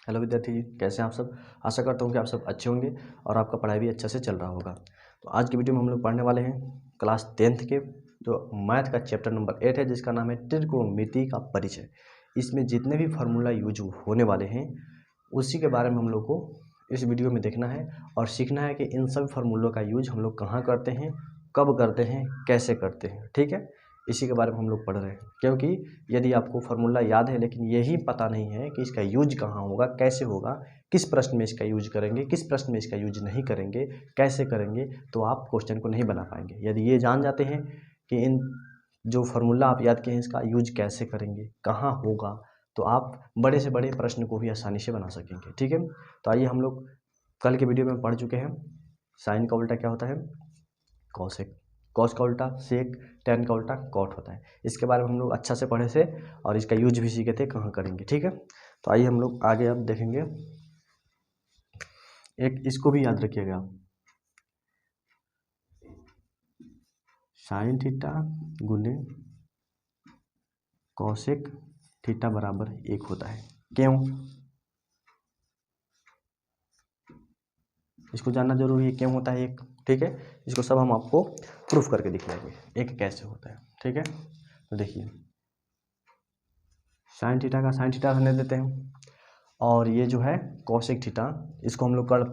Hello विद्यार्थी जी, कैसे हैं आप सब। आशा करता हूँ कि आप सब अच्छे होंगे और आपका पढ़ाई भी अच्छा से चल रहा होगा। तो आज की वीडियो में हम लोग पढ़ने वाले हैं क्लास 10th के जो मैथ का चैप्टर नंबर 8 है, जिसका नाम है त्रिकोणमिति का परिचय। इसमें जितने भी फार्मूला यूज होने वाले हैं उसी के बारे में हम लोग को इस वीडियो में देखना है और सीखना है कि इन सब फार्मूलों का यूज हम लोग कहाँ करते हैं, कब करते हैं, कैसे करते हैं। ठीक है, इसी के बारे में हम लोग पढ़ रहे हैं। क्योंकि यदि आपको फार्मूला याद है लेकिन यही पता नहीं है कि इसका यूज कहाँ होगा, कैसे होगा, किस प्रश्न में इसका यूज करेंगे, किस प्रश्न में इसका यूज नहीं करेंगे, कैसे करेंगे, तो आप क्वेश्चन को नहीं बना पाएंगे। यदि ये जान जाते हैं कि इन जो फार्मूला आप याद किए हैं इसका यूज कैसे करेंगे, कहाँ होगा, तो आप बड़े से बड़े प्रश्न को भी आसानी से बना सकेंगे। ठीक है, तो आइए हम लोग कल के वीडियो में पढ़ चुके हैं साइन का उल्टा क्या होता है, कॉसेक, कॉस का उल्टा सेक, टेन का उल्टा कॉट होता है। इसके बारे में हम लोग अच्छा से पढ़े थे और इसका यूज भी सीखे थे कहाँ करेंगे। ठीक है, तो आइए हम लोग आगे अब देखेंगे। एक इसको भी याद रखिएगा, साइन थीटा गुने कॉसेक थीटा बराबर 1 होता है। क्यों, इसको जानना जरूरी है, क्यों होता है एक। ठीक है, इसको सब हम आपको प्रूफ करके दिखाएंगे एक कैसे होता है। ठीक है, तो देखिए साइन थीटा का साइन थीटा रहने देते हैं और ये जो है कॉसेक थीटा, इसको हम लोग कल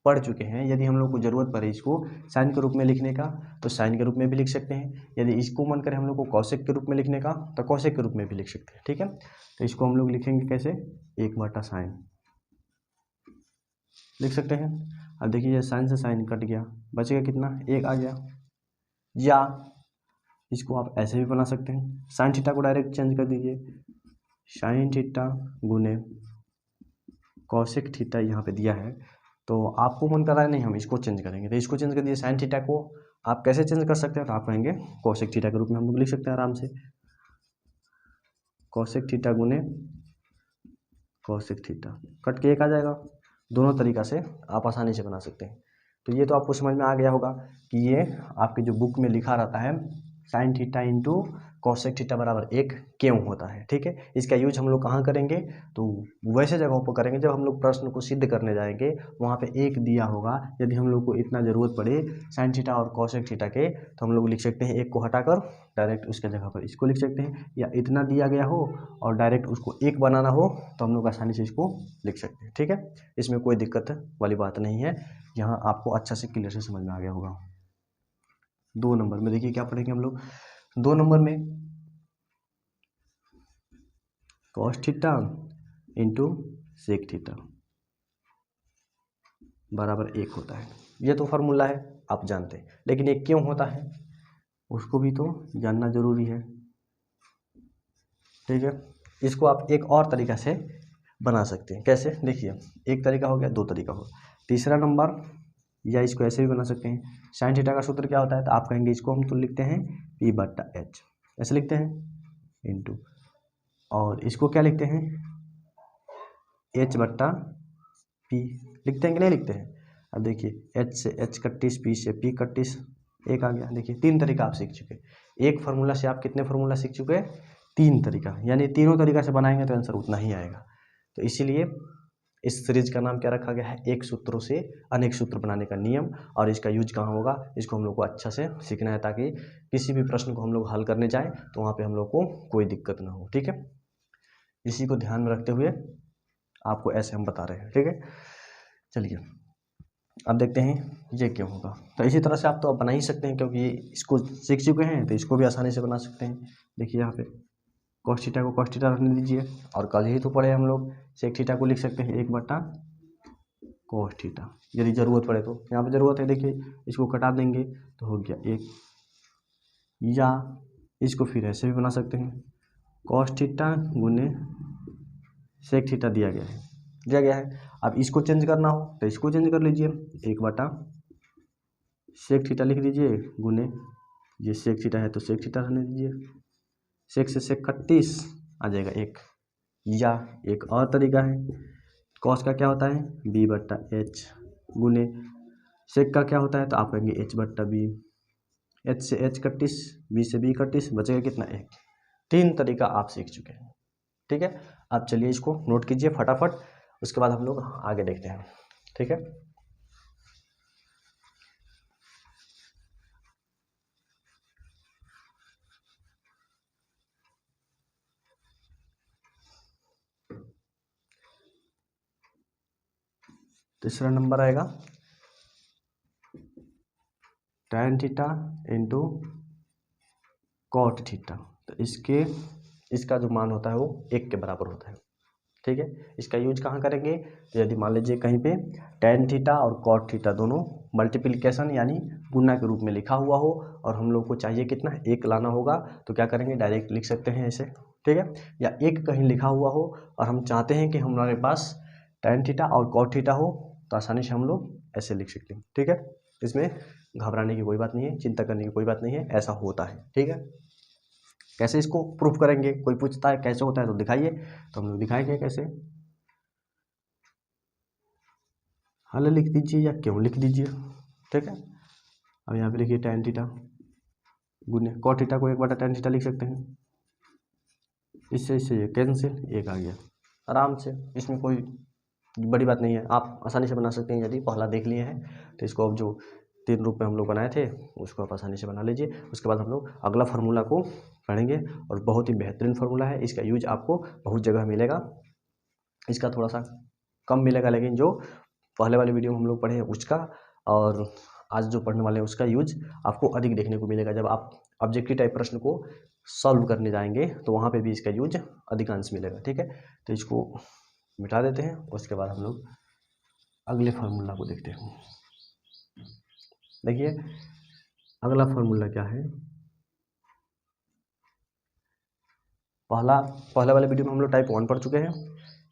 पढ़ चुके हैं। यदि हम लोग को ज़रूरत पड़े इसको साइन के रूप में लिखने का तो साइन के रूप में भी लिख सकते हैं। यदि इसको मन करे हम लोग को कॉसेक के रूप में लिखने का तो कॉसेक के रूप में भी लिख सकते हैं। ठीक है, तो इसको हम लोग लिखेंगे कैसे, 1/sin लिख सकते हैं। अब देखिए ये साइन से साइन कट गया, बचेगा कितना, 1 आ गया। या इसको आप ऐसे भी बना सकते हैं, साइन थीटा को डायरेक्ट चेंज कर दीजिए, साइन थीटा गुने कॉसेक थीटा यहाँ पे दिया है तो आपको मन कर रहा है नहीं हम इसको चेंज करेंगे तो इसको चेंज कर दिए। साइन थीटा को आप कैसे चेंज कर सकते हैं, तो आप कहेंगे कॉसेक थीटा के रूप में हम लोग लिख सकते हैं आराम से, कॉसेक थीटा गुने कॉसेक थीटा, कट के 1 आ जाएगा। दोनों तरीका से आप आसानी से बना सकते हैं। तो ये तो आपको समझ में आ गया होगा कि ये आपके जो बुक में लिखा रहता है sine theta into cosec theta बराबर 1 क्यों होता है। ठीक है, इसका यूज हम लोग कहाँ करेंगे, तो वैसे जगहों पर करेंगे जब हम लोग प्रश्न को सिद्ध करने जाएंगे, वहाँ पे 1 दिया होगा। यदि हम लोग को इतना ज़रूरत पड़े साइन थीटा और कॉसेक थीटा के तो हम लोग लिख सकते हैं 1 को हटाकर डायरेक्ट उसके जगह पर इसको लिख सकते हैं, या इतना दिया गया हो और डायरेक्ट उसको 1 बनाना हो तो हम लोग आसानी से इसको लिख सकते हैं। ठीक है, इसमें कोई दिक्कत वाली बात नहीं है, यहाँ आपको अच्छा से क्लियर से समझ में आ गया होगा। 2 नंबर में देखिए क्या पढ़ेंगे हम लोग। 2 नंबर में cos theta into sec theta बराबर 1 होता है। ये तो फार्मूला है आप जानते हैं, लेकिन ये क्यों होता है उसको भी तो जानना जरूरी है। ठीक है, इसको आप एक और तरीका से बना सकते हैं। कैसे, देखिए एक तरीका हो गया, 2 तरीका हो, तीसरा नंबर, या इसको ऐसे भी बना सकते हैं। साइन थीटा का सूत्र क्या होता है, तो आप कहेंगे इसको हम तो लिखते हैं P/H, ऐसे लिखते हैं इंटू, और इसको क्या लिखते हैं H/P लिखते हैं कि नहीं लिखते हैं। अब देखिए H से H कट्टिस, P से P कट्टिस, 1 आ गया। देखिए 3 तरीका आप सीख चुके, एक फार्मूला से आप कितने फार्मूला सीख चुके हैं, 3 तरीका, यानी तीनों तरीका से बनाएंगे तो आंसर उतना ही आएगा। तो इसीलिए इस सीरीज का नाम क्या रखा गया है, एक सूत्रों से अनेक सूत्र बनाने का नियम। और इसका यूज कहाँ होगा, इसको हम लोग को अच्छा से सीखना है ताकि किसी भी प्रश्न को हम लोग हल करने जाएं तो वहाँ पे हम लोग को कोई दिक्कत ना हो। ठीक है, इसी को ध्यान में रखते हुए आपको ऐसे हम बता रहे हैं। ठीक है, चलिए अब देखते हैं ये क्यों होगा। तो इसी तरह से आप तो बना ही सकते हैं क्योंकि इसको सीख चुके हैं तो इसको भी आसानी से बना सकते हैं। देखिए यहाँ पे कॉस थीटा को कॉस थीटा रखने दीजिए, और कल ही तो पढ़े हम लोग सेक थीटा को लिख सकते हैं 1/cos थीटा यदि ज़रूरत पड़े तो। यहाँ पे ज़रूरत है, देखिए इसको कटा देंगे तो हो गया 1, या इसको फिर ऐसे भी बना सकते हैं, कॉस थीटा गुने सेक थीटा दिया गया है। अब इसको चेंज करना हो तो इसको चेंज कर लीजिए, 1/सेक थीटा लिख दीजिए गुने, ये सेक थीटा है तो सेक थीटा रहने दीजिए, सेक से सेक 31 आ जाएगा 1। या एक और तरीका है, कॉस का क्या होता है B/H गुने सेक का क्या होता है तो आप कहेंगे H/B, H से H 31, B से B 31, बचेगा कितना 1। 3 तरीका आप सीख चुके हैं। ठीक है, आप चलिए इसको नोट कीजिए फटाफट उसके बाद हम लोग आगे देखते हैं, ठीक है। तीसरा नंबर आएगा tan theta into cot theta. तो इसका जो मान होता है वो 1 के बराबर होता है, ठीक है। इसका यूज कहाँ करेंगे, तो यदि मान लीजिए कहीं पे tan थीटा और cot थीटा दोनों मल्टीप्लिकेशन यानी गुणा के रूप में लिखा हुआ हो और हम लोग को चाहिए कितना 1 लाना होगा, तो क्या करेंगे, डायरेक्ट लिख सकते हैं ऐसे, ठीक है। या 1 कहीं लिखा हुआ हो और हम चाहते हैं कि हमारे पास tan थीटा और cot थीटा हो, तो आसानी से हम लोग ऐसे लिख सकते हैं, ठीक है। इसमें घबराने की कोई बात नहीं है, चिंता करने की कोई बात नहीं है, ऐसा होता है, ठीक है। कैसे इसको प्रूफ करेंगे, कोई पूछता है कैसे होता है तो दिखाइए, तो हम लोग दिखाएंगे कैसे। हल लिख दीजिए या क्यों लिख दीजिए, ठीक है। अब यहाँ पे लिखिए tan थीटा गुने cot थीटा को 1/tan थीटा लिख सकते हैं, इससे ये कैंसिल, 1 आ गया आराम से। इसमें कोई बड़ी बात नहीं है, आप आसानी से बना सकते हैं। यदि पहला देख लिए हैं तो इसको अब जो 3 रूप में हम लोग बनाए थे उसको आप आसानी से बना लीजिए। उसके बाद हम लोग अगला फार्मूला को पढ़ेंगे और बहुत ही बेहतरीन फार्मूला है, इसका यूज आपको बहुत जगह मिलेगा। इसका थोड़ा सा कम मिलेगा, लेकिन जो पहले वाले वीडियो में हम लोग पढ़े हैं उसका और आज जो पढ़ने वाले हैं उसका यूज आपको अधिक देखने को मिलेगा। जब आप ऑब्जेक्टिव टाइप प्रश्न को सॉल्व करने जाएंगे तो वहाँ पे भी इसका यूज अधिकांश मिलेगा, ठीक है। तो इसको मिटा देते हैं, उसके बाद हम लोग अगले फार्मूला को देखते हैं। देखिए अगला फार्मूला क्या है, पहले वाले वीडियो में हम लोग टाइप 1 पढ़ चुके हैं,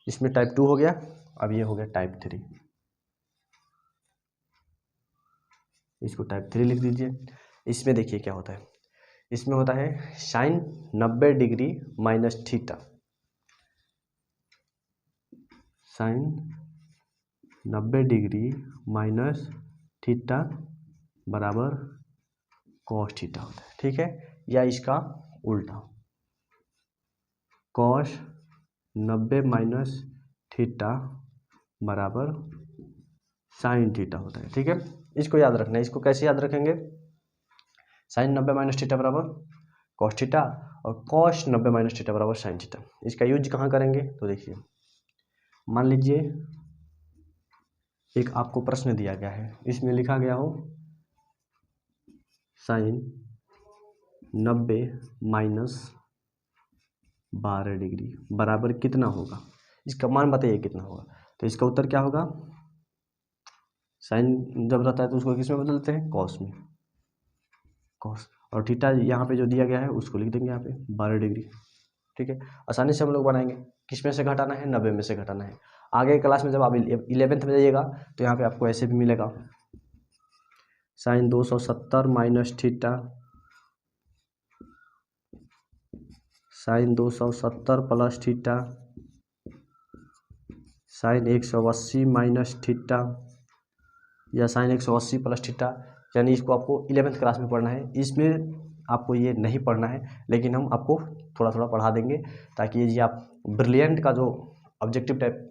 इसमें टाइप 2 हो गया, अब ये हो गया टाइप 3। इसको टाइप 3 लिख दीजिए। इसमें देखिए क्या होता है, इसमें होता है sin 90 degree minus theta, sin 90 degree minus theta बराबर cos थीटा होता है, ठीक है। या इसका उल्टा cos 90 माइनस थीटा बराबर sin थीटा होता है, ठीक है। इसको याद रखना है। इसको कैसे याद रखेंगे, sin 90 माइनस थीटा बराबर cos थीटा और cos 90 माइनस थीटा बराबर sin थीटा। इसका यूज कहाँ करेंगे, तो देखिए मान लीजिए एक आपको प्रश्न दिया गया है, इसमें लिखा गया हो sin 90 माइनस 12 डिग्री बराबर कितना होगा, इसका मान बताइए कितना होगा। तो इसका उत्तर क्या होगा, साइन जब रहता है तो उसको किस में बदलते हैं, कॉस में, कॉस। और थीटा यहाँ पे जो दिया गया है उसको लिख देंगे यहाँ पे 12 डिग्री, ठीक है। आसानी से हम लोग बनाएंगे, किस में से घटाना है, 90 में से घटाना है। आगे क्लास में जब आप 11th में जाइएगा तो यहाँ पे आपको ऐसे भी मिलेगा sine 270 minus theta, sine 270 plus theta, sine 180 minus theta या साइन 180 प्लस थीटा। यानी इसको आपको 11th क्लास में पढ़ना है, इसमें आपको ये नहीं पढ़ना है, लेकिन हम आपको थोड़ा थोड़ा पढ़ा देंगे ताकि ये आप ब्रिलियंट का जो ऑब्जेक्टिव टाइप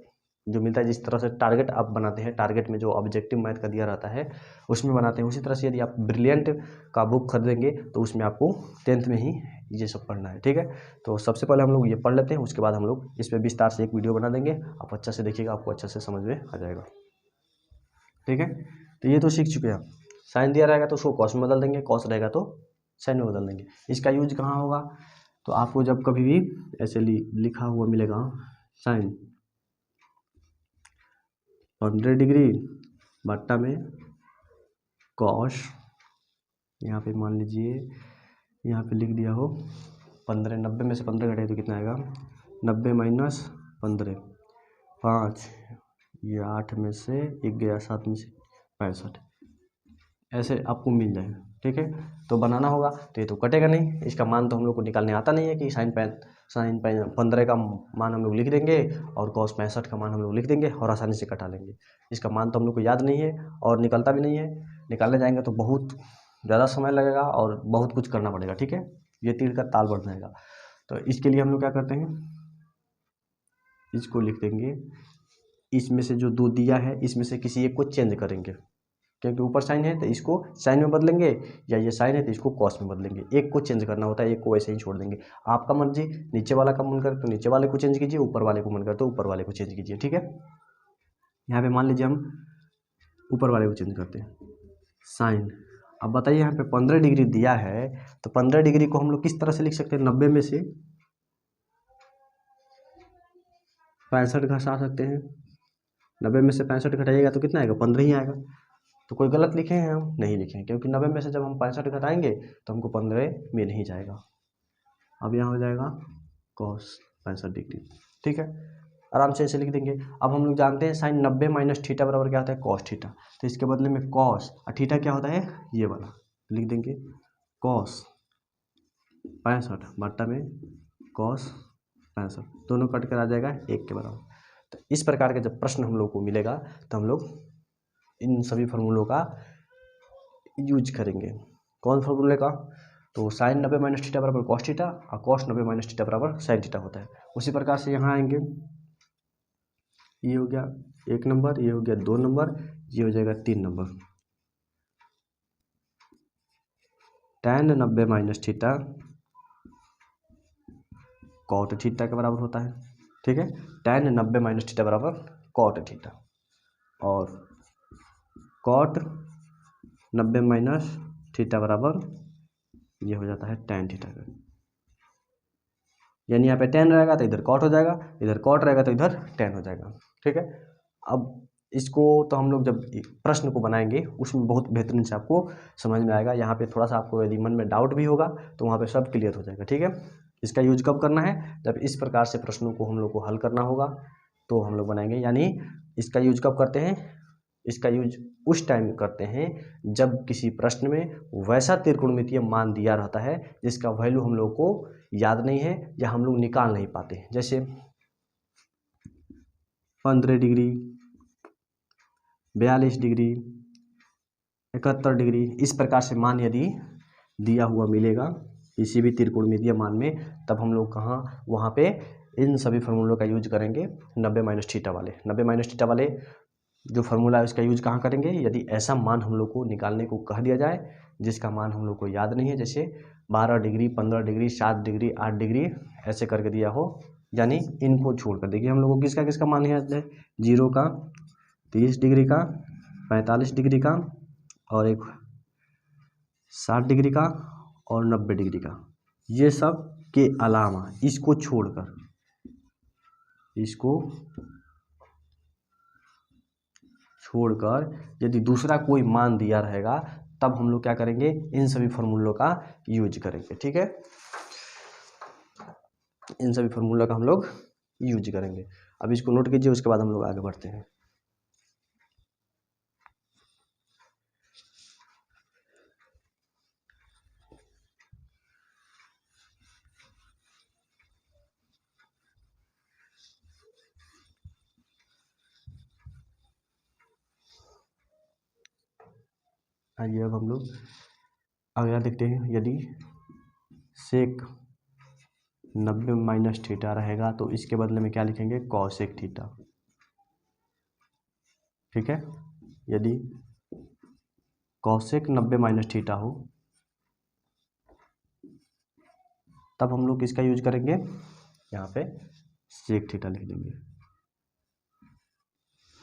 जो मिलता है, जिस तरह से टारगेट आप बनाते हैं, टारगेट में जो ऑब्जेक्टिव मैथ का दिया रहता है उसमें बनाते हैं, उसी तरह से यदि आप ब्रिलियंट का बुक खरीदेंगे तो उसमें आपको 10th में ही ये सब पढ़ना है, ठीक है। तो सबसे पहले हम लोग ये पढ़ लेते हैं, उसके बाद हम लोग इस पर विस्तार से एक वीडियो बना देंगे, आप अच्छा से देखिएगा, आपको अच्छा से समझ में आ जाएगा, ठीक है। तो ये तो सीख चुके हैं आप, साइन दिया रहेगा तो उसको कॉस में बदल देंगे, कॉस रहेगा तो साइन में बदल देंगे। इसका यूज कहाँ होगा, तो आपको जब कभी भी ऐसे लिखा हुआ मिलेगा साइन 15 डिग्री बट्टा में कॉस, यहाँ पे मान लीजिए यहाँ पे लिख दिया हो 15, 90 में से 15 घटे तो कितना आएगा, 90 माइनस 15 5, ये 8 में से 1 गया, 7 में से 65, ऐसे आपको मिल जाएगा, ठीक है। तो बनाना होगा, तो ये तो कटेगा नहीं, इसका मान तो हम लोग को निकालने आता नहीं है कि साइन 15 का मान हम लोग लिख देंगे और cos 65 का मान हम लोग लिख देंगे और आसानी से कटा लेंगे। इसका मान तो हम लोग को याद नहीं है और निकलता भी नहीं है, निकालने जाएंगे तो बहुत ज़्यादा समय लगेगा और बहुत कुछ करना पड़ेगा, ठीक है। ये तीर का ताल बढ़ जाएगा। तो इसके लिए हम लोग क्या करते हैं, इसको लिख देंगे इसमें से जो 2 दिया है इसमें से किसी एक को चेंज करेंगे, क्योंकि ऊपर साइन है तो इसको साइन में बदलेंगे, या ये साइन है तो इसको कॉस में बदलेंगे। एक को चेंज करना होता है, एक को वैसे ही छोड़ देंगे। आपका मर्जी, नीचे वाला का मन करे तो नीचे वाले को चेंज कीजिए, ऊपर वाले को मन करे तो ऊपर वाले को चेंज कीजिए। ठीक है, यहाँ पे मान लीजिए हम ऊपर वाले को चेंज करते हैं, साइन। अब बताइए यहाँ पे 15 डिग्री दिया है, तो 15 डिग्री को हम लोग किस तरह से लिख सकते हैं? 90 में से 65 घटा सकते हैं। 90 में से 65 घटाइएगा तो कितना आएगा? 15 ही आएगा। तो कोई गलत लिखे हैं? हम नहीं लिखे हैं, क्योंकि 90 में से जब हम 65 घटाएंगे तो हमको 15 मिल ही जाएगा। अब यहाँ हो जाएगा cos 65 डिग्री। ठीक है, आराम से ऐसे लिख देंगे। अब हम लोग जानते हैं साइन 90 माइनस थीटा बराबर क्या होता है? cos theta. तो इसके बदले में cos और थीटा क्या होता है? ये वाला लिख देंगे, cos 65 बट्टा में cos 65, दोनों कट कर आ जाएगा 1 के बराबर। तो इस प्रकार के जब प्रश्न हम लोग को मिलेगा तो हम लोग इन सभी फार्मूलों का यूज करेंगे। कौन फार्मूले का? तो साइन 90 माइनस थीटा बराबर कॉस थीटा और कॉस 90 माइनस थीटा बराबर साइन थीटा होता है। उसी प्रकार से यहाँ आएंगे, ये हो गया 1 नंबर, ये हो गया 2 नंबर, ये हो जाएगा 3 number. tan 90 minus theta cot theta के बराबर होता है। ठीक है, tan 90 माइनस थीटा बराबर कॉट थीटा, और कॉट 90 माइनस थीटा बराबर ये हो जाता है tan थीटा का। यानी यहाँ पे tan रहेगा तो इधर कॉट हो जाएगा, इधर कॉट रहेगा तो इधर tan हो जाएगा। ठीक है, अब इसको तो हम लोग जब प्रश्न को बनाएंगे उसमें बहुत बेहतरीन से आपको समझ में आएगा। यहाँ पे थोड़ा सा आपको यदि मन में डाउट भी होगा तो वहाँ पे सब क्लियर हो जाएगा। ठीक है, इसका यूज कब करना है? जब इस प्रकार से प्रश्नों को हम लोग को हल करना होगा तो हम लोग बनाएंगे। यानी इसका यूज कब करते हैं? इसका यूज उस टाइम करते हैं जब किसी प्रश्न में वैसा त्रिकोणमितीय मान दिया रहता है जिसका वैल्यू हम लोग को याद नहीं है या हम लोग निकाल नहीं पाते। जैसे 15 डिग्री, 42 डिग्री, 71 डिग्री, इस प्रकार से मान यदि दिया हुआ मिलेगा किसी भी त्रिकोणमितीय मान में, तब हम लोग कहाँ वहाँ पे इन सभी फार्मूलों का यूज करेंगे। 90 माइनस थीटा वाले, 90 माइनस थीटा वाले जो फार्मूला है उसका यूज कहाँ करेंगे? यदि ऐसा मान हम लोग को निकालने को कह दिया जाए जिसका मान हम लोग को याद नहीं है, जैसे 12 डिग्री, 15 डिग्री, 7 डिग्री, 8 डिग्री ऐसे करके दिया हो, यानी इनको छोड़कर देखिए हम लोग को किसका किसका मान याद है? 0 का, 30 डिग्री का, 45 डिग्री का, और एक 60 डिग्री का और 90 डिग्री का। ये सब के अलावा इसको छोड़कर, यदि दूसरा कोई मान दिया रहेगा तब हम लोग क्या करेंगे? इन सभी फार्मूलों का यूज करेंगे। ठीक है, इन सभी फार्मूलों का हम लोग यूज करेंगे। अब इसको नोट कीजिए, उसके बाद हम लोग आगे बढ़ते हैं। आइए अब हम लोग अगला देखते हैं। यदि सेक 90 माइनस थीटा रहेगा तो इसके बदले में क्या लिखेंगे? Cosec theta. ठीक है, यदि कॉसेक 90 माइनस थीटा हो तब हम लोग किसका यूज करेंगे? यहाँ पे सेक थीटा लिख देंगे।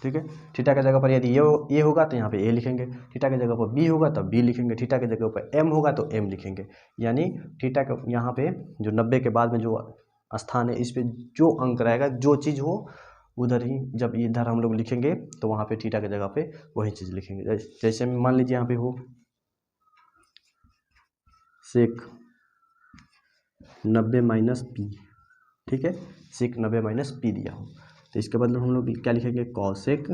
ठीक है, थीटा की जगह पर यदि ये होगा तो यहाँ पे ए लिखेंगे, थीटा की जगह पर बी होगा तो बी लिखेंगे, थीटा की जगह पर एम होगा तो एम लिखेंगे। यानी थीटा का यहाँ पे जो 90 के बाद में जो स्थान है इस पे जो अंक रहेगा, जो चीज़ हो उधर ही, जब इधर हम लोग लिखेंगे तो वहाँ पे थीटा की जगह पे वही चीज़ लिखेंगे। जैसे मान लीजिए यहाँ पे हो सेक 90 माइनस पी। ठीक है, सेक 90 माइनस पी दिया हो तो इसके बदले हम लोग क्या लिखेंगे? Cosec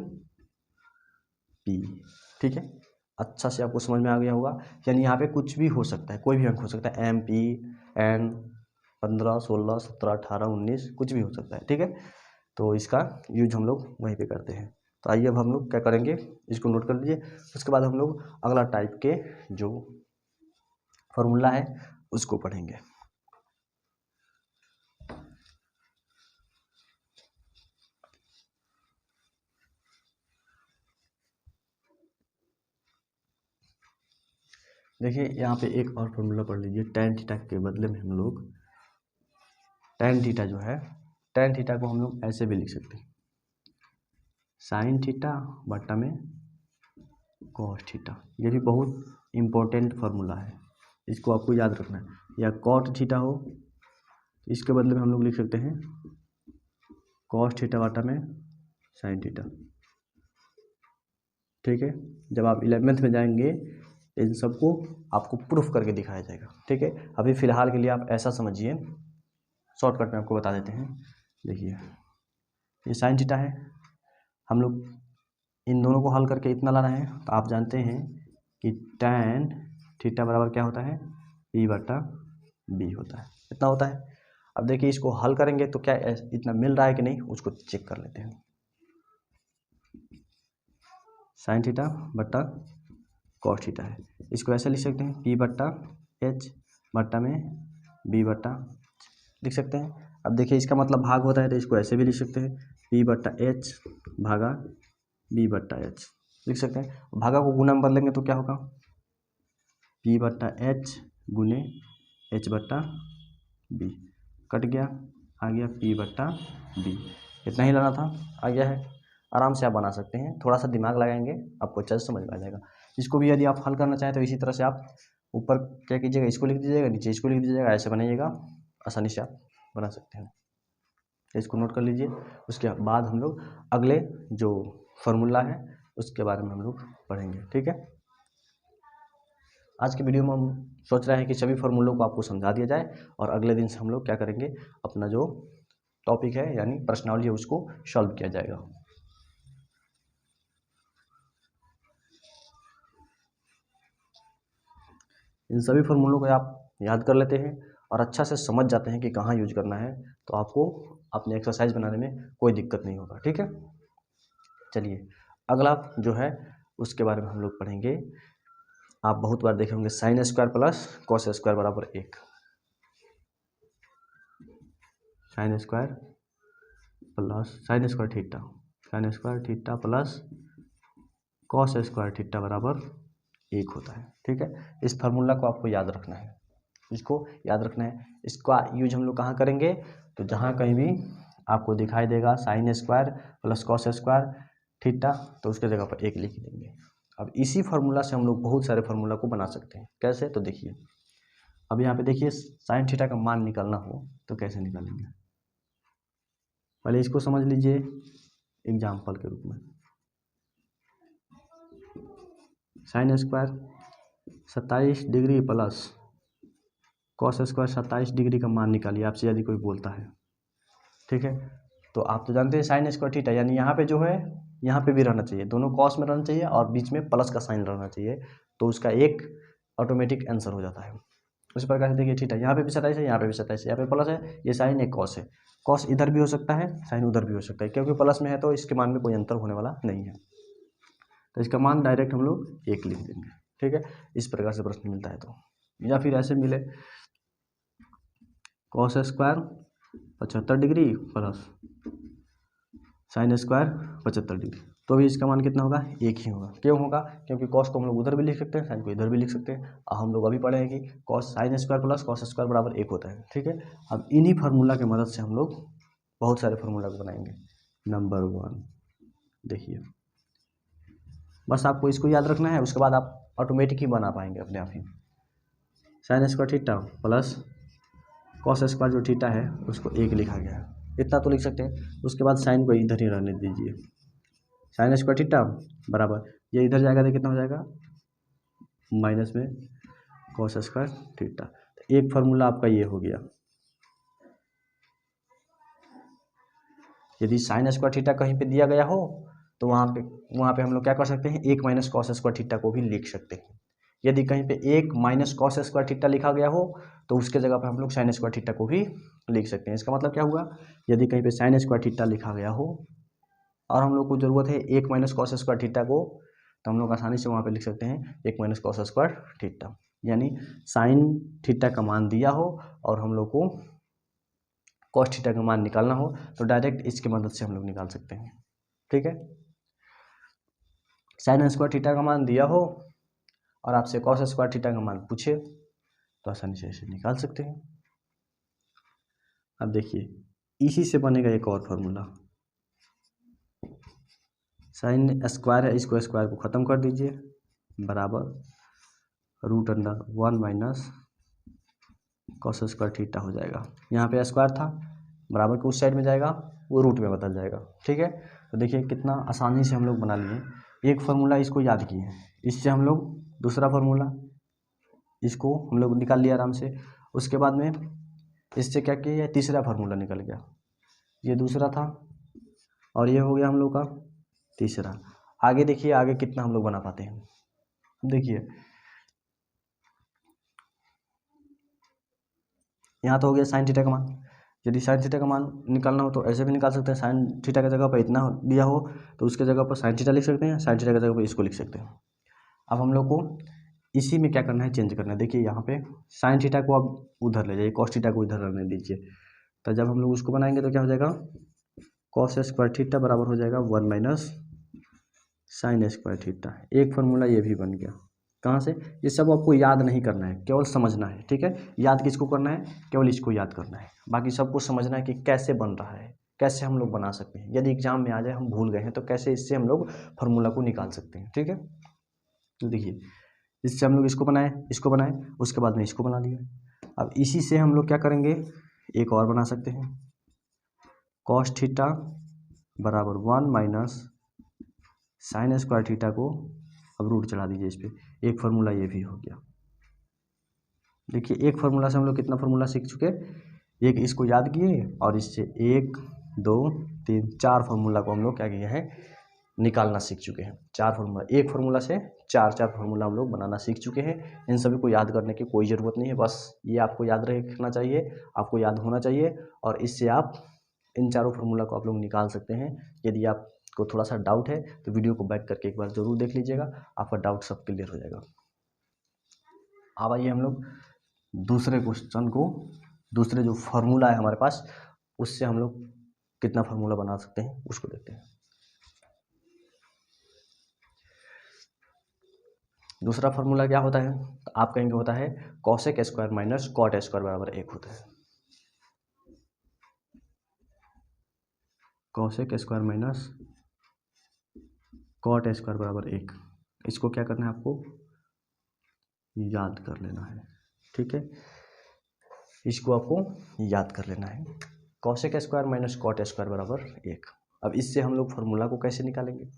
P. ठीक है, अच्छा से आपको समझ में आ गया होगा। यानी यहाँ पे कुछ भी हो सकता है, कोई भी अंक हो सकता है, एम, पी, एन, 15, 16, 17, 18, 19 कुछ भी हो सकता है। ठीक है, तो इसका यूज हम लोग वहीं पे करते हैं। तो आइए अब हम लोग क्या करेंगे, इसको नोट कर लीजिए। उसके बाद हम लोग अगला टाइप के जो फॉर्मूला है उसको पढ़ेंगे। देखिए यहाँ पे एक और फॉर्मूला पढ़ लीजिए। tan थीटा के बदले में हम लोग tan थीटा जो है, tan थीटा को हम लोग ऐसे भी लिख सकते हैं, sin थीटा बटा में cos थीटा। ये भी बहुत इम्पोर्टेंट फार्मूला है, इसको आपको याद रखना है। या cot थीटा हो तो इसके बदले में हम लोग लिख सकते हैं cos थीटा बटा में sin थीटा। ठीक है, जब आप 11th में जाएंगे इन सबको आपको प्रूफ करके दिखाया जाएगा। ठीक है, अभी फ़िलहाल के लिए आप ऐसा समझिए, शॉर्टकट में आपको बता देते हैं। देखिए ये sin थीटा है, हम लोग इन दोनों को हल करके इतना लाना है, तो आप जानते हैं कि tan थीटा बराबर क्या होता है, p बटा b होता है, इतना होता है। अब देखिए इसको हल करेंगे तो क्या इतना मिल रहा है कि नहीं, उसको चेक कर लेते हैं। sin थीटा बटा cos थीटा है, इसको ऐसे लिख सकते हैं p बटा h बटा में b बटा लिख सकते हैं। अब देखिए इसका मतलब भाग होता है तो इसको ऐसे भी लिख सकते हैं, p बटा h भागा b बटा h लिख सकते हैं। भागा को गुना में बदलेंगे तो क्या होगा, p बटा h गुने h बटा b, कट गया, आ गया p बटा b। इतना ही लाना था, आ गया है। आराम से आप बना सकते हैं, थोड़ा सा दिमाग लगाएंगे आपको अच्छे से समझ में आ जाएगा। इसको भी यदि आप हल करना चाहें तो इसी तरह से आप ऊपर क्या कीजिएगा, इसको लिख दीजिएगा, नीचे इसको लिख दीजिएगा, ऐसे बनाइएगा, आसानी से आप बना सकते हैं। इसको नोट कर लीजिए। उसके बाद हम लोग अगले जो फार्मूला है उसके बारे में हम लोग पढ़ेंगे। ठीक है, आज के वीडियो में हम सोच रहे हैं कि सभी फार्मूलों को आपको समझा दिया जाए और अगले दिन से हम लोग क्या करेंगे, अपना जो टॉपिक है यानी प्रश्नावली है उसको सॉल्व किया जाएगा। इन सभी फार्मूलों को आप याद कर लेते हैं और अच्छा से समझ जाते हैं कि कहाँ यूज करना है, तो आपको अपने एक्सरसाइज बनाने में कोई दिक्कत नहीं होगा। ठीक है, चलिए अगला जो है उसके बारे में हम लोग पढ़ेंगे। आप बहुत बार देखे होंगे sine square plus cos square बराबर 1, sign square theta, sign square theta plus cos square theta बराबर 1 होता है। ठीक है, इस फार्मूला को आपको याद रखना है, इसको याद रखना है। इसका यूज हम लोग कहाँ करेंगे, तो जहाँ कहीं भी आपको दिखाई देगा sine square plus cos square theta तो उसके जगह पर 1 लिख देंगे। अब इसी फार्मूला से हम लोग बहुत सारे फार्मूला को बना सकते हैं। कैसे, तो देखिए अब यहाँ पे देखिए साइन थीटा का मान निकालना हो तो कैसे निकालेंगे, पहले इसको समझ लीजिए एग्जाम्पल के रूप में। Sine square 27 degree plus cos square 27 degree का मान निकालिए, आपसे यदि कोई बोलता है। ठीक है, तो आप तो जानते हैं साइन स्क्वायर थीटा यानी यहाँ पे जो है यहाँ पे भी रहना चाहिए, दोनों कॉस में रहना चाहिए और बीच में प्लस का साइन रहना चाहिए, तो उसका एक ऑटोमेटिक आंसर हो जाता है। उस प्रकार से देखिए थीटा यहाँ पे भी 27 है, यहाँ पे भी 27 है, यहाँ पे प्लस है, ये साइन एक कॉस है, कॉस इधर भी हो सकता है साइन उधर भी हो सकता है, क्योंकि प्लस में है तो इसके मान में कोई अंतर होने वाला नहीं है, तो इसका मान डायरेक्ट हम लोग 1 लिख देंगे। ठीक है, इस प्रकार से प्रश्न मिलता है तो, या फिर ऐसे मिले cos square 75 degree plus sine square 75 degree, तो भी इसका मान कितना होगा, 1 ही होगा। क्यों होगा, क्योंकि कॉस को हम लोग उधर भी लिख सकते हैं, साइन को इधर भी लिख सकते हैं, और हम लोग अभी पढ़े हैं कि cos sine square plus cos square बराबर 1 होता है। ठीक है, अब इन्हीं फार्मूला की मदद से हम लोग बहुत सारे फार्मूला को बनाएंगे। नंबर 1 देखिए, बस आपको इसको याद रखना है, उसके बाद आप ऑटोमेटिक ही बना पाएंगे अपने आप ही। Sine square theta plus cos square जो थीटा है उसको 1 लिखा गया है, इतना तो लिख सकते हैं। उसके बाद साइन को इधर ही रहने दीजिए, साइन स्क्वायर थीटा बराबर ये इधर जाएगा तो कितना हो जाएगा, माइनस में कॉस स्क्वायर थीटा। तो एक फार्मूला आपका ये हो गया। यदि साइन स्क्वायर थीटा कहीं पे दिया गया हो तो वहाँ पे हम लोग क्या कर सकते हैं, 1 माइनस कॉस स्क्वायर थीटा को भी लिख सकते हैं। यदि कहीं पे 1 माइनस कॉस स्क्वायर थीटा लिखा गया हो तो उसके जगह पे हम लोग साइन स्क्वायर थीटा को भी लिख सकते हैं। इसका मतलब क्या हुआ, यदि कहीं पे साइन स्क्वायर थीटा लिखा गया हो और हम लोग को ज़रूरत है 1 माइनस कॉस स्क्वायर थीटा को, तो हम लोग आसानी से वहाँ पे लिख सकते हैं 1 माइनस कॉस स्क्वायर थीटा, यानी साइन थीटा का मान दिया हो और हम लोग को कॉस थीटा का मान निकालना हो तो डायरेक्ट इसकी मदद से हम लोग निकाल सकते हैं। ठीक है, साइन स्क्वायर थीटा का मान दिया हो और आपसे कॉस स्क्वायर थीटा का मान पूछे तो आसानी से इसे निकाल सकते हैं। अब देखिए इसी से बनेगा एक और फार्मूला, साइन स्क्वायर है, इसको स्क्वायर को ख़त्म कर दीजिए, बराबर √1 माइनस कॉस स्क्वायर थीटा हो जाएगा। यहाँ पे स्क्वायर था, बराबर के उस साइड में जाएगा, वो रूट में बदल जाएगा। ठीक है, तो देखिए कितना आसानी से हम लोग बना लिए। एक फार्मूला इसको याद किए, इससे हम लोग दूसरा फार्मूला इसको हम लोग निकाल लिया आराम से। उसके बाद में इससे क्या किया, तीसरा फार्मूला निकल गया, ये दूसरा था और ये हो गया हम लोग का तीसरा। आगे देखिए आगे कितना हम लोग बना पाते हैं। देखिए यहाँ तो हो गया साइन थीटा का मान, यदि साइन थीटा का मान निकालना हो तो ऐसे भी निकाल सकते हैं। साइन थीटा की जगह पर इतना दिया हो तो उसके जगह पर साइन थीटा लिख सकते हैं, साइन थीटा की जगह पर इसको लिख सकते हैं। अब हम लोग को इसी में क्या करना है, चेंज करना है। देखिए यहाँ पे साइन थीटा को आप उधर ले जाइए, कॉस थीटा को इधर रहने दीजिए, तो जब हम लोग उसको बनाएंगे तो क्या हो जाएगा, कॉस स्क्वायर थीटा बराबर हो जाएगा 1 माइनस साइन स्क्वायर थीटा। एक फार्मूला ये भी बन गया। कहाँ से, ये सब आपको याद नहीं करना है, केवल समझना है। ठीक है, याद किसको करना है, केवल इसको याद करना है, बाकी सबको समझना है कि कैसे बन रहा है, कैसे हम लोग बना सकते हैं। यदि एग्जाम में आ जाए हम भूल गए हैं तो कैसे इससे हम लोग फार्मूला को निकाल सकते हैं। ठीक है, तो देखिए इससे हम लोग इसको बनाए, उसके बाद में इसको बना दिया। अब इसी से हम लोग क्या करेंगे, एक और बना सकते हैं, कॉस थीटा बराबर 1 माइनस साइन स्क्वायर थीटा को अब रूट चढ़ा दीजिए इस पर। एक फार्मूला ये भी हो गया। देखिए एक फार्मूला से हम लोग कितना फार्मूला सीख चुके, एक इसको याद किए और इससे 1 2 3 4 फार्मूला को हम लोग क्या किए हैं, निकालना सीख चुके हैं। 4 फार्मूला, एक फार्मूला से 4 फार्मूला हम लोग बनाना सीख चुके हैं। इन सभी को याद करने की कोई ज़रूरत नहीं है, बस ये आपको याद रखना चाहिए, आपको याद होना चाहिए, और इससे आप इन चारों फार्मूला को आप लोग निकाल सकते हैं। यदि आपको थोड़ा सा डाउट है तो वीडियो को बैक करके एक बार ज़रूर देख लीजिएगा, आपका डाउट सब क्लियर हो जाएगा। अब आइए हम लोग दूसरे क्वेश्चन को, दूसरे जो फार्मूला है हमारे पास उससे हम लोग कितना फार्मूला बना सकते हैं उसको देखते हैं। दूसरा फार्मूला क्या होता है, तो आप कहेंगे होता है cosec square minus cot square बराबर 1 होता है। Cosec square minus cot square बराबर 1, इसको क्या करना है, आपको याद कर लेना है। ठीक है, इसको आपको याद कर लेना है, cosec square minus cot square बराबर 1। अब इससे हम लोग फार्मूला को कैसे निकालेंगे,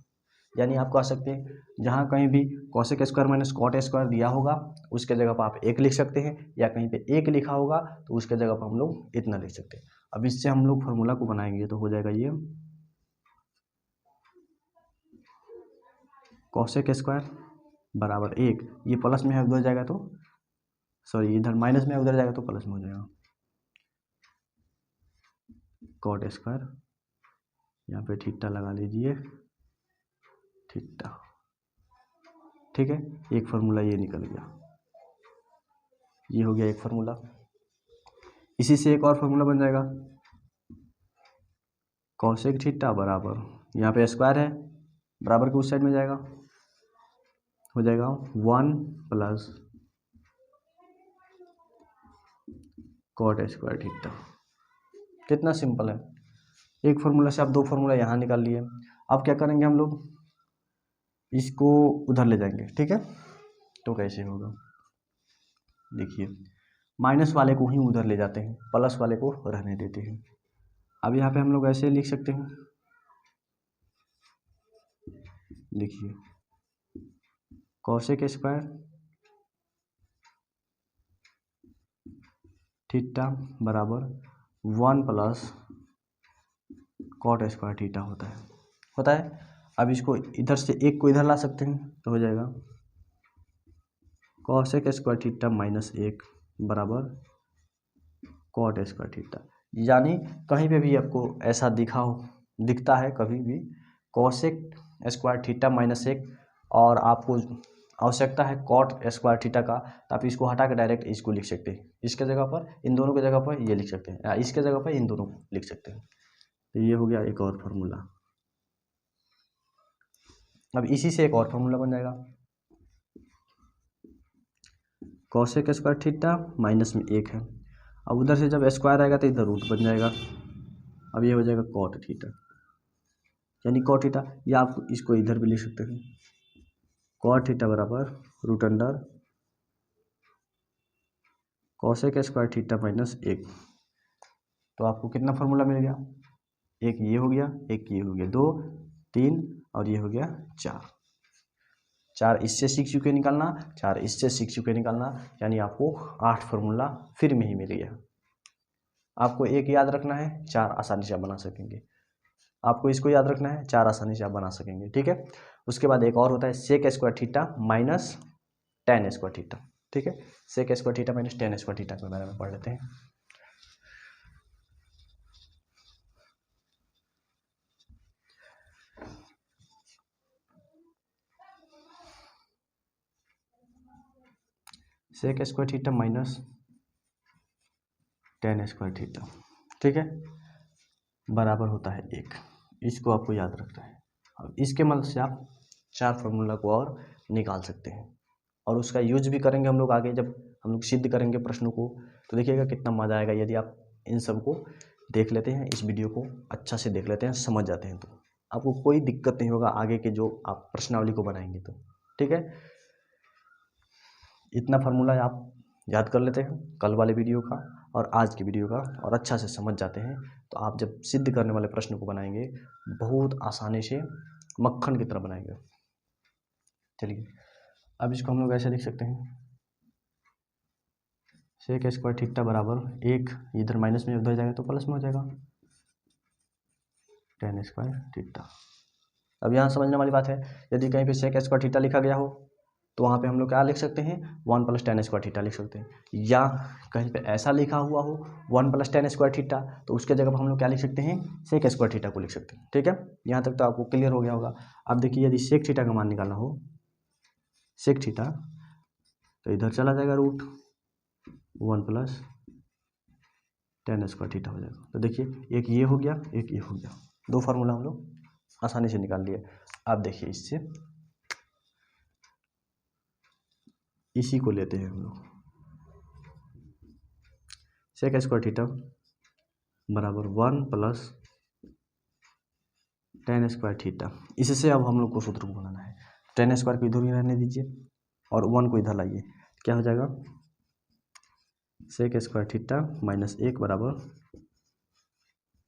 यानी आप कह सकते हैं जहाँ कहीं भी cosec square minus cot square दिया होगा उसके जगह पर आप 1 लिख सकते हैं, या कहीं पे 1 लिखा होगा तो उसके जगह पर हम लोग इतना लिख सकते हैं। अब इससे हम लोग फार्मूला को बनाएंगे तो हो जाएगा ये कॉसेक स्क्वायर बराबर 1, ये प्लस में है उधर जाएगा तो सॉरी इधर माइनस में उधर जाएगा तो प्लस में हो जाएगा, कॉट स्क्वायर, यहाँ पे थीटा लगा लीजिए, थीटा। ठीक है, एक फार्मूला ये निकल गया, ये हो गया एक फार्मूला। इसी से एक और फार्मूला बन जाएगा, कॉसेक थीटा बराबर, यहाँ पे स्क्वायर है, बराबर के उस साइड में जाएगा, हो जाएगा 1 प्लस कॉट स्क्वायर थीटा। कितना सिंपल है, एक फार्मूला से आप 2 फार्मूला यहाँ निकाल लिए। अब क्या करेंगे हम लोग, इसको उधर ले जाएंगे। ठीक है, तो कैसे होगा, देखिए माइनस वाले को ही उधर ले जाते हैं, प्लस वाले को रहने देते हैं। अब यहाँ पे हम लोग ऐसे लिख सकते हैं, देखिए कॉसेक स्क्वायर थीटा बराबर 1 प्लस कॉट स्क्वायर थीटा होता है। अब इसको इधर से 1 को इधर ला सकते हैं तो हो जाएगा कॉसेक स्क्वायर थीटा माइनस 1 बराबर कॉट स्क्वायर थीटा। यानी कहीं पे भी आपको ऐसा दिखता है कभी भी कॉसेक स्क्वायर थीटा माइनस 1 और आपको आवश्यकता है कॉट स्क्वायर थीटा का, तो आप इसको हटा के डायरेक्ट इसको लिख सकते हैं, इसके जगह पर, इन दोनों की जगह पर ये लिख सकते हैं, या इसके जगह पर इन दोनों को लिख सकते हैं। तो ये हो गया एक और फार्मूला। अब इसी से एक और फार्मूला बन जाएगा, कॉसेक स्क्वायर थीटा माइनस में 1 है। अब उधर से जब स्क्वायर आएगा तो इधर रूट बन जाएगा। अब ये हो जाएगा कॉट थीटा, यानी कॉट थीटा, या आप इसको इधर भी लिख सकते हैं, कॉट थीटा बराबर root under cosec square theta minus 1। तो आपको कितना फार्मूला मिल गया, एक ये हो गया, एक ये हो गया, 2 3 और ये हो गया 4। 4 इससे सीख चुके निकालना, 4 इससे सीख चुके निकालना, यानी आपको 8 फार्मूला फिर में ही मिल गया। आपको एक याद रखना है, 4 आसानी से आप बना सकेंगे। आपको इसको याद रखना है, 4 आसानी से आप बना सकेंगे, ठीक है। उसके बाद एक और होता है sec square theta minus tan square theta, ठीक है। Sec square theta minus tan square theta के बारे में पढ़ लेते हैं। Sec square theta minus tan square theta, ठीक है, बराबर होता है 1। इसको आपको याद रखना है। अब इसके मदद से आप 4 फार्मूला को और निकाल सकते हैं, और उसका यूज भी करेंगे हम लोग आगे, जब हम लोग सिद्ध करेंगे प्रश्नों को, तो देखिएगा कितना मज़ा आएगा यदि आप इन सब को देख लेते हैं, इस वीडियो को अच्छा से देख लेते हैं, समझ जाते हैं, तो आपको कोई दिक्कत नहीं होगा आगे के जो आप प्रश्नावली को बनाएंगे तो, ठीक है। इतना फार्मूला आप याद कर लेते हैं कल वाले वीडियो का और आज की वीडियो का, और अच्छा से समझ जाते हैं, तो आप जब सिद्ध करने वाले प्रश्न को बनाएंगे बहुत आसानी से मक्खन की तरह बनाएंगे। चलिए अब इसको हम लोग ऐसे लिख सकते हैं, सेक स्क्वायर थीटा बराबर 1, इधर माइनस में उधर जाएगा तो प्लस में हो जाएगा टेन स्क्वायर थीटा। अब यहाँ समझने वाली बात है, यदि कहीं पे सेक स्क्वायर थीटा लिखा गया हो तो वहाँ पे हम लोग क्या लिख सकते हैं, 1 प्लस टेन स्क्वायर थीटा लिख सकते हैं, या कहीं पे ऐसा लिखा हुआ हो 1 प्लस टेन स्क्वायर थीटा, तो उसके जगह पर हम लोग क्या लिख सकते हैं, सेक स्क्वायर थीटा को लिख सकते हैं, ठीक है। यहाँ तक तो आपको क्लियर हो गया होगा। अब देखिए यदि सेक थीटा का मान निकालना हो, सेक थीटा, तो इधर चला जाएगा root 1 plus tan square theta हो जाएगा। तो देखिए एक ये हो गया, एक ये हो गया, 2 फार्मूला हम लोग आसानी से निकाल लिए। अब देखिए इससे इसी को लेते हैं हम लोग, सेक स्क्वायर थीटा बराबर 1 प्लस टेन स्क्वायर थीटा। इससे अब हम लोग को सूत्र को बनाना है, टेन स्क्वायर को इधर ही रहने दीजिए और 1 को इधर लाइए, क्या हो जाएगा, सेक स्क्वायर थीटा माइनस 1 बराबर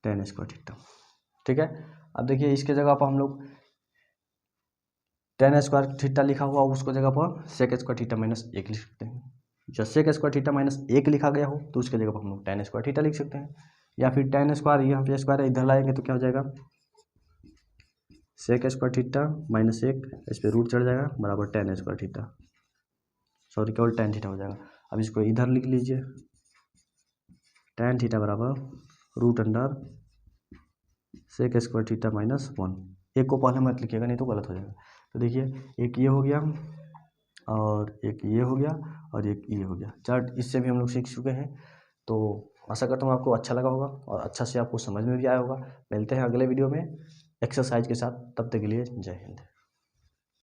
टेन स्क्वायर थीटा, ठीक है। अब देखिए इसके जगह पर हम लोग टेन स्क्वायर थीटा लिखा हुआ उसको जगह पर सेक स्क्वायर थीटा माइनस 1 लिख सकते हैं। जब सेक स्क्वायर थीटा माइनस 1 लिखा गया हो तो उसके जगह पर हम लोग टेन स्क्वायर थीटा लिख सकते हैं, या फिर टेन स्क्वायर, यहाँ पे स्क्वायर है इधर लाएंगे तो क्या हो जाएगा, सेक स्क्वायर थीटा माइनस 1, इस पर रूट चढ़ जाएगा बराबर टेन स्क्वायर थीटा, सॉरी केवल टेन थीटा हो जाएगा। अब इसको इधर लिख लीजिए, टेन थीटा बराबर root under sec square theta minus 1। एक को पहले मत लिखिएगा नहीं तो गलत हो जाएगा। तो देखिए एक ये हो गया और एक ये हो गया और एक ये हो गया, चार्ट इससे भी हम लोग सीख चुके हैं। तो आशा करता हूँ आपको अच्छा लगा होगा और अच्छा से आपको समझ में भी आया होगा। मिलते हैं अगले वीडियो में एक्सरसाइज के साथ, तब तक के लिए जय हिंद।